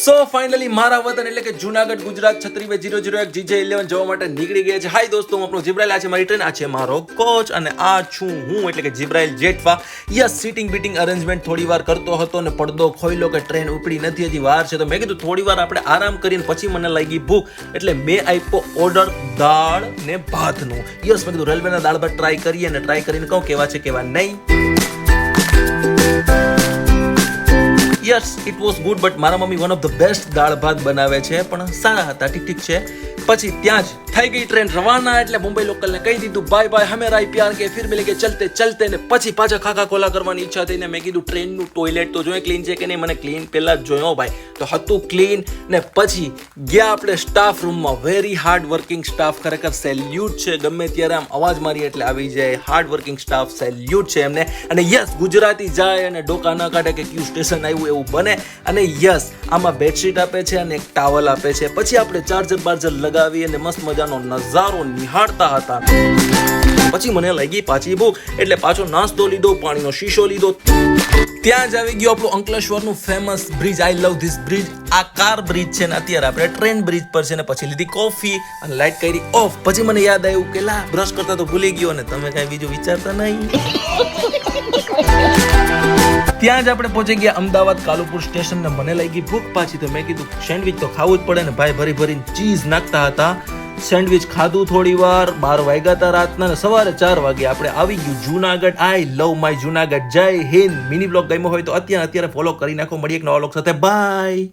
So finally મારા વતન એટલે કે જુનાગઢ ગુજરાત 36-001 GJ11 જવા માટે નીકળી ગયા છે. હાય દોસ્તો, હું આપણો જિબ્રાઇલ, આ છે મારી ટ્રેન, આ છે મારો કોચ અને આ છું હું એટલે કે Jibrail Jethwa. Yes, seating beating arrangement થોડી વાર કરતો હતો ને પડદો ખોઈલો કે ટ્રેન ઉપડી નથી, હજી વાર છે. તો મેં કીધું થોડી વાર આપણે આરામ કરીને પછી મને લાગી ભૂખ, એટલે મેં આપ્યો ઓર્ડર દાળ ને ભાતનું. યસ, મેં કીધું રેલવેના દાળ ભાત ટ્રાય કરીએ અને ટ્રાય કરીને કહું કેવા છે કેવા નહીં. Yes, it was good, but મારા મમ્મી વન ઓફ ધ બેસ્ટ દાળ ભાત બનાવે છે, પણ સારા હતા, ઠીક છે. પછી ત્યાં જ થઈ ગઈ ટ્રેન રવાના, એટલે મુંબઈ લોકલને કહી દીધું બાય બાય, હમે રાય પ્યાર કે ફિર મિલેંગે ચલતે ચલતે. ને પછી પાછા ખાખા ખોલા કરવાની ઈચ્છા થઈને મેં કીધું ટ્રેનનું ટોયલેટ તો જોઈએ ક્લીન છે કે નહીં. મને ક્લીન પહેલા જ જોયો ભાઈ, તો હતું ક્લીન. ને પછી ગયા આપણે સ્ટાફ રૂમમાં. વેરી હાર્ડ વર્કિંગ સ્ટાફ, ખરેખર સેલ્યુટ છે. ગમે ત્યારે આમ અવાજ મારી એટલે આવી જાય. હાર્ડ વર્કિંગ સ્ટાફ, સેલ્યુટ છે એમને. અને યસ, ગુજરાતી જાય અને ડોકા ના કાઢે કે ક્યુ સ્ટેશન આવ્યું એવું બને. અને યસ, આમાં બેડશીટ આપે છે અને એક ટાવલ આપે છે. પછી આપણે ચાર્જર બાર્જર લગાવી અને મસ્ત મજાનો નજારો નિહાળતા હતા. પછી મને લાગી પાછી ભૂખ, એટલે પાછો નાસ્તો લીધો, પાણીનો શીશો લીધો. ત્યાં જ આવી ગયો આપણું અંકલેશ્વરનું famous bridge. I love this bridge. આ કાર બ્રિજ છે ને અત્યારે આપણે ટ્રેન બ્રિજ પર છે. ને પછી લીધી કોફી અને લાઈટ કરી ઓફ. પછી મને યાદ આવ્યું કે લા, બ્રશ કરતા તો ભૂલી ગયો ને તમે કઈ બીજું વિચારતા નહીં. ત્યાં જ આપણે પહોંચી ગયા અમદાવાદ કાલુપુર સ્ટેશન ને મને લાગી ભૂખ પાછી. તો મેં કીધું સેન્ડવિચ તો ખાવું જ પડે ને. ભાઈ ભરી ભરીને ચીઝ નાખતા હતા. સેન્ડવિચ ખાધું થોડી વાર. 12 વાગ્યા હતા રાતના ને સવારે 4 વાગે આપણે આવી ગયું જુનાગઢ. આઈ લવ માય જુનાગઢ. જય હિન્દ. મિની બ્લોગ ગમ્યો હોય તો અત્યારે ફોલો કરી નાખો. મળીએ એક નવા બ્લોગ સાથે. બાય.